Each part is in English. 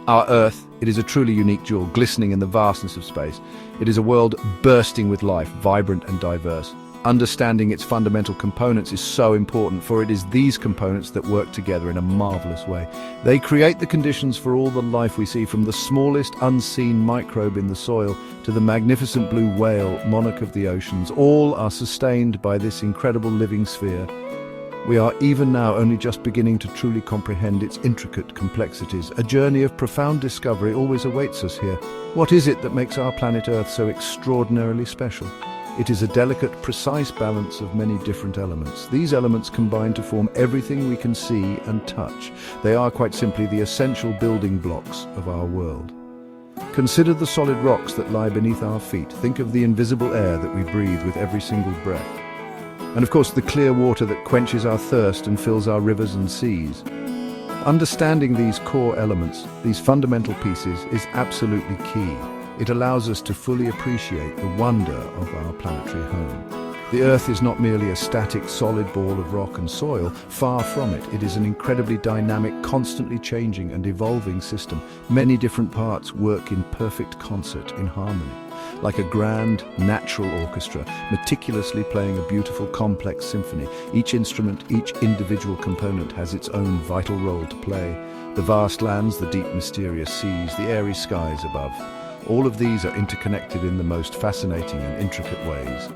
Our Earth, it is a truly unique jewel, glistening in the vastness of space. It is a world bursting with life, vibrant and diverse. Understanding its fundamental components is so important, for it is these components that work together in a marvelous way. They create the conditions for all the life we see, from the smallest unseen microbe in the soil to the magnificent blue whale, monarch of the oceans. All are sustained by this incredible living sphere. We are even now only just beginning to truly comprehend its intricate complexities. A journey of profound discovery always awaits us here. What is it that makes our planet Earth so extraordinarily special? It is a delicate, precise balance of many different elements. These elements combine to form everything we can see and touch. They are quite simply the essential building blocks of our world. Consider the solid rocks that lie beneath our feet. Think of the invisible air that we breathe with every single breath. And of course, the clear water that quenches our thirst and fills our rivers and seas. Understanding these core elements, these fundamental pieces, is absolutely key. It allows us to fully appreciate the wonder of our planetary home. The Earth is not merely a static, solid ball of rock and soil. Far from it. It is an incredibly dynamic, constantly changing and evolving system. Many different parts work in perfect concert, in harmony, like a grand, natural orchestra, meticulously playing a beautiful, complex symphony. Each instrument, each individual component has its own vital role to play. The vast lands, the deep, mysterious seas, the airy skies above. All of these are interconnected in the most fascinating and intricate ways.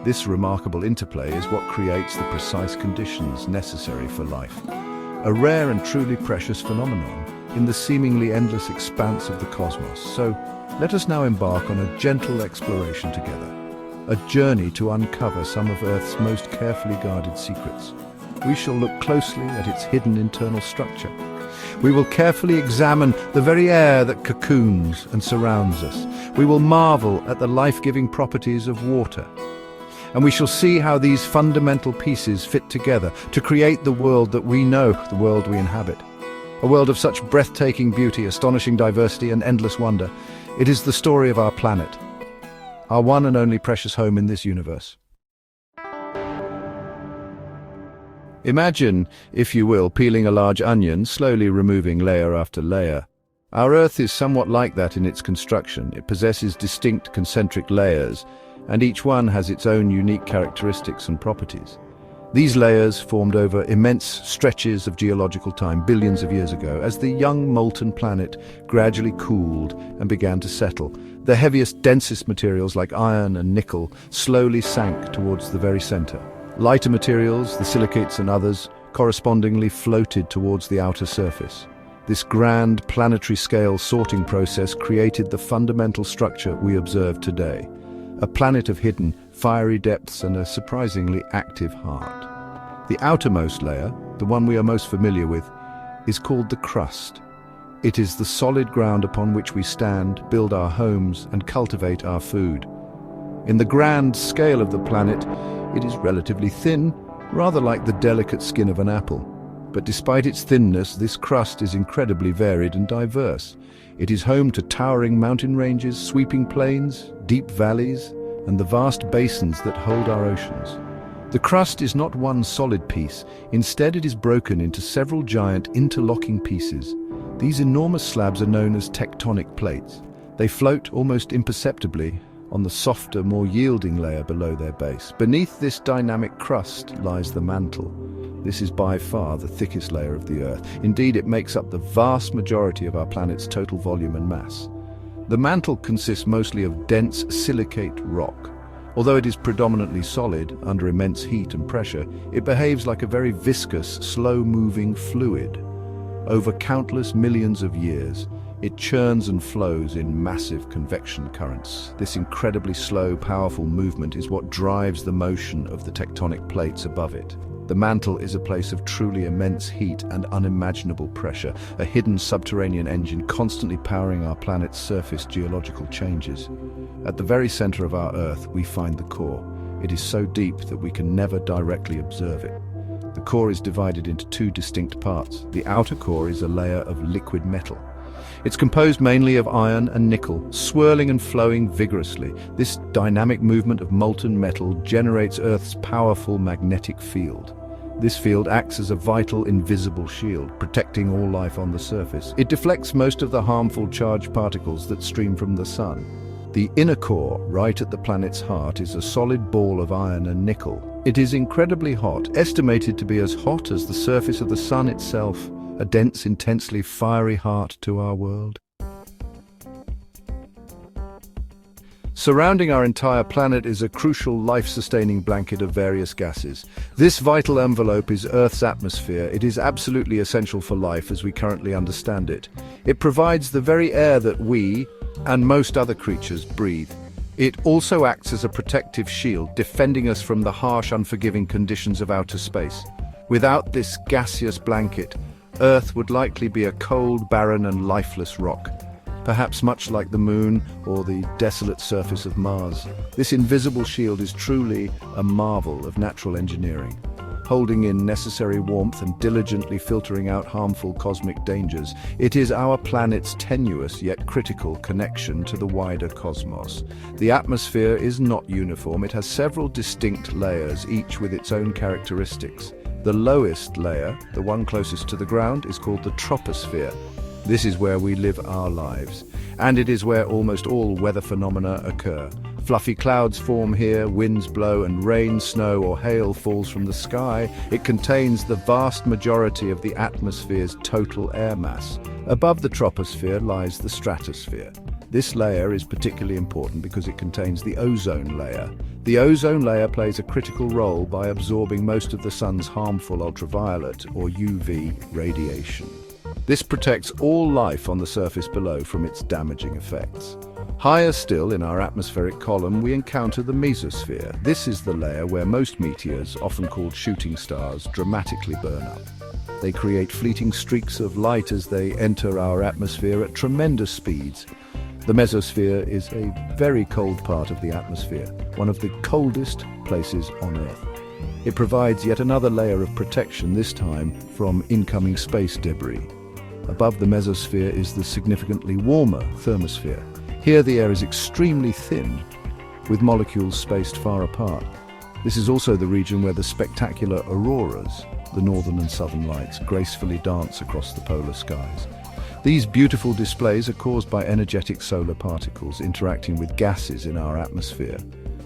This remarkable interplay is what creates the precise conditions necessary for life. A rare and truly precious phenomenon in the seemingly endless expanse of the cosmos. So, let us now embark on a gentle exploration together. A journey to uncover some of Earth's most carefully guarded secrets. We shall look closely at its hidden internal structure. We will carefully examine the very air that cocoons and surrounds us. We will marvel at the life-giving properties of water. And we shall see how these fundamental pieces fit together to create the world that we know, the world we inhabit. A world of such breathtaking beauty, astonishing diversity, and endless wonder. It is the story of our planet, our one and only precious home in this universe. Imagine, if you will, peeling a large onion, slowly removing layer after layer. Our Earth is somewhat like that in its construction. It possesses distinct concentric layers, and each one has its own unique characteristics and properties. These layers formed over immense stretches of geological time, billions of years ago, as the young molten planet gradually cooled and began to settle. The heaviest, densest materials like iron and nickel slowly sank towards the very center. Lighter materials, the silicates and others, correspondingly floated towards the outer surface. This grand planetary scale sorting process created the fundamental structure we observe today. A planet of hidden, fiery depths and a surprisingly active heart. The outermost layer, the one we are most familiar with, is called the crust. It is the solid ground upon which we stand, build our homes, and cultivate our food. In the grand scale of the planet, it is relatively thin, rather like the delicate skin of an apple. But despite its thinness, this crust is incredibly varied and diverse. It is home to towering mountain ranges, sweeping plains, deep valleys, and the vast basins that hold our oceans. The crust is not one solid piece. Instead, it is broken into several giant interlocking pieces. These enormous slabs are known as tectonic plates. They float almost imperceptibly on the softer, more yielding layer below their base. Beneath this dynamic crust lies the mantle. This is by far the thickest layer of the Earth. Indeed, it makes up the vast majority of our planet's total volume and mass. The mantle consists mostly of dense silicate rock. Although it is predominantly solid, under immense heat and pressure, it behaves like a very viscous, slow-moving fluid. Over countless millions of years, it churns and flows in massive convection currents. This incredibly slow, powerful movement is what drives the motion of the tectonic plates above it. The mantle is a place of truly immense heat and unimaginable pressure, a hidden subterranean engine constantly powering our planet's surface geological changes. At the very center of our Earth, we find the core. It is so deep that we can never directly observe it. The core is divided into two distinct parts. The outer core is a layer of liquid metal. It's composed mainly of iron and nickel, swirling and flowing vigorously. This dynamic movement of molten metal generates Earth's powerful magnetic field. This field acts as a vital, invisible shield, protecting all life on the surface. It deflects most of the harmful charged particles that stream from the sun. The inner core, right at the planet's heart, is a solid ball of iron and nickel. It is incredibly hot, estimated to be as hot as the surface of the sun itself, a dense, intensely fiery heart to our world. Surrounding our entire planet is a crucial life-sustaining blanket of various gases. This vital envelope is Earth's atmosphere. It is absolutely essential for life as we currently understand it. It provides the very air that we, and most other creatures, breathe. It also acts as a protective shield, defending us from the harsh, unforgiving conditions of outer space. Without this gaseous blanket, Earth would likely be a cold, barren and lifeless rock, perhaps much like the Moon or the desolate surface of Mars. This invisible shield is truly a marvel of natural engineering, holding in necessary warmth and diligently filtering out harmful cosmic dangers. It is our planet's tenuous yet critical connection to the wider cosmos. The atmosphere is not uniform. It has several distinct layers, each with its own characteristics. The lowest layer, the one closest to the ground, is called the troposphere. This is where we live our lives, and it is where almost all weather phenomena occur. Fluffy clouds form here, winds blow, and rain, snow, or hail falls from the sky. It contains the vast majority of the atmosphere's total air mass. Above the troposphere lies the stratosphere. This layer is particularly important because it contains the ozone layer. The ozone layer plays a critical role by absorbing most of the sun's harmful ultraviolet, or UV, radiation. This protects all life on the surface below from its damaging effects. Higher still in our atmospheric column, we encounter the mesosphere. This is the layer where most meteors, often called shooting stars, dramatically burn up. They create fleeting streaks of light as they enter our atmosphere at tremendous speeds. The mesosphere is a very cold part of the atmosphere, one of the coldest places on Earth. It provides yet another layer of protection, this time from incoming space debris. Above the mesosphere is the significantly warmer thermosphere. Here the air is extremely thin, with molecules spaced far apart. This is also the region where the spectacular auroras, the northern and southern lights, gracefully dance across the polar skies. These beautiful displays are caused by energetic solar particles interacting with gases in our atmosphere.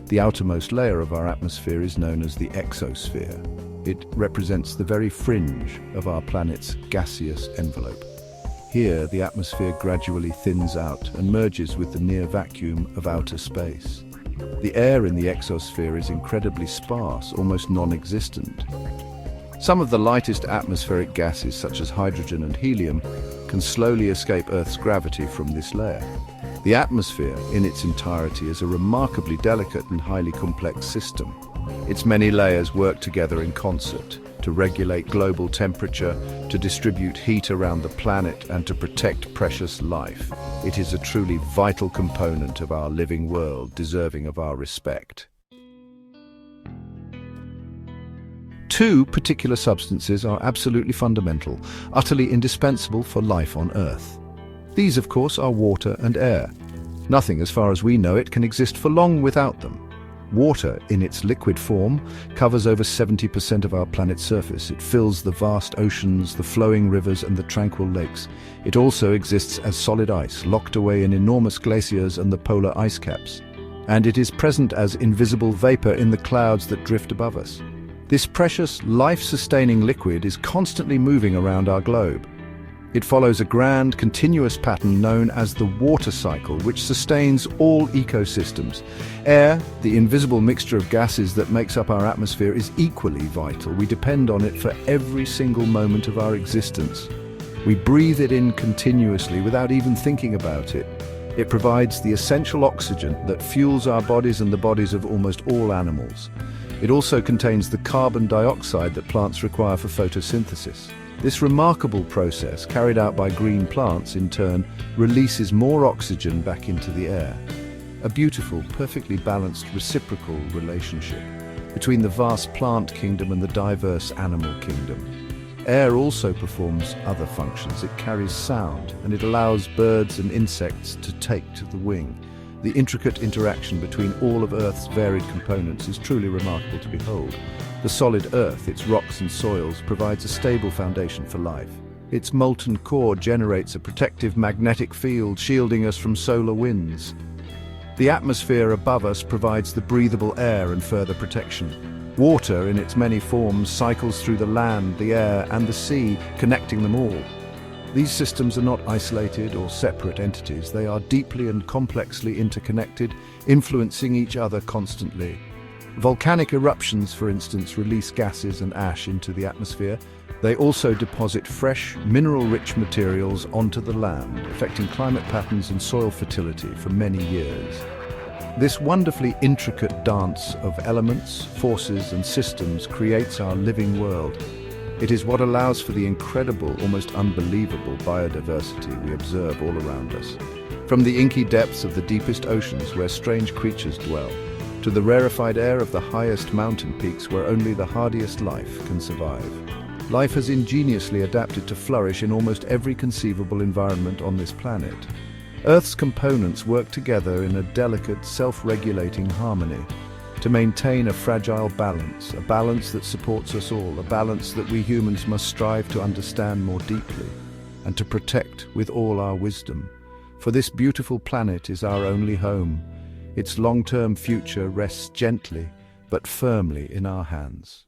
The outermost layer of our atmosphere is known as the exosphere. It represents the very fringe of our planet's gaseous envelope. Here, the atmosphere gradually thins out and merges with the near vacuum of outer space. The air in the exosphere is incredibly sparse, almost non-existent. Some of the lightest atmospheric gases, such as hydrogen and helium, can slowly escape Earth's gravity from this layer. The atmosphere, in its entirety, is a remarkably delicate and highly complex system. Its many layers work together in concert to regulate global temperature, to distribute heat around the planet, and to protect precious life. It is a truly vital component of our living world, deserving of our respect. Two particular substances are absolutely fundamental, utterly indispensable for life on Earth. These, of course, are water and air. Nothing, as far as we know it, can exist for long without them. Water, in its liquid form, covers over 70% of our planet's surface. It fills the vast oceans, the flowing rivers, and the tranquil lakes. It also exists as solid ice, locked away in enormous glaciers and the polar ice caps. And it is present as invisible vapor in the clouds that drift above us. This precious, life-sustaining liquid is constantly moving around our globe. It follows a grand, continuous pattern known as the water cycle, which sustains all ecosystems. Air, the invisible mixture of gases that makes up our atmosphere, is equally vital. We depend on it for every single moment of our existence. We breathe it in continuously without even thinking about it. It provides the essential oxygen that fuels our bodies and the bodies of almost all animals. It also contains the carbon dioxide that plants require for photosynthesis. This remarkable process, carried out by green plants, in turn, releases more oxygen back into the air. A beautiful, perfectly balanced reciprocal relationship between the vast plant kingdom and the diverse animal kingdom. Air also performs other functions. It carries sound, and it allows birds and insects to take to the wing. The intricate interaction between all of Earth's varied components is truly remarkable to behold. The solid Earth, its rocks and soils, provides a stable foundation for life. Its molten core generates a protective magnetic field, shielding us from solar winds. The atmosphere above us provides the breathable air and further protection. Water, in its many forms, cycles through the land, the air, and the sea, connecting them all. These systems are not isolated or separate entities. They are deeply and complexly interconnected, influencing each other constantly. Volcanic eruptions, for instance, release gases and ash into the atmosphere. They also deposit fresh, mineral-rich materials onto the land, affecting climate patterns and soil fertility for many years. This wonderfully intricate dance of elements, forces, and systems creates our living world. It is what allows for the incredible, almost unbelievable biodiversity we observe all around us. From the inky depths of the deepest oceans where strange creatures dwell, to the rarefied air of the highest mountain peaks where only the hardiest life can survive. Life has ingeniously adapted to flourish in almost every conceivable environment on this planet. Earth's components work together in a delicate, self-regulating harmony to maintain a fragile balance, a balance that supports us all, a balance that we humans must strive to understand more deeply and to protect with all our wisdom. For this beautiful planet is our only home. Its long-term future rests gently but firmly in our hands.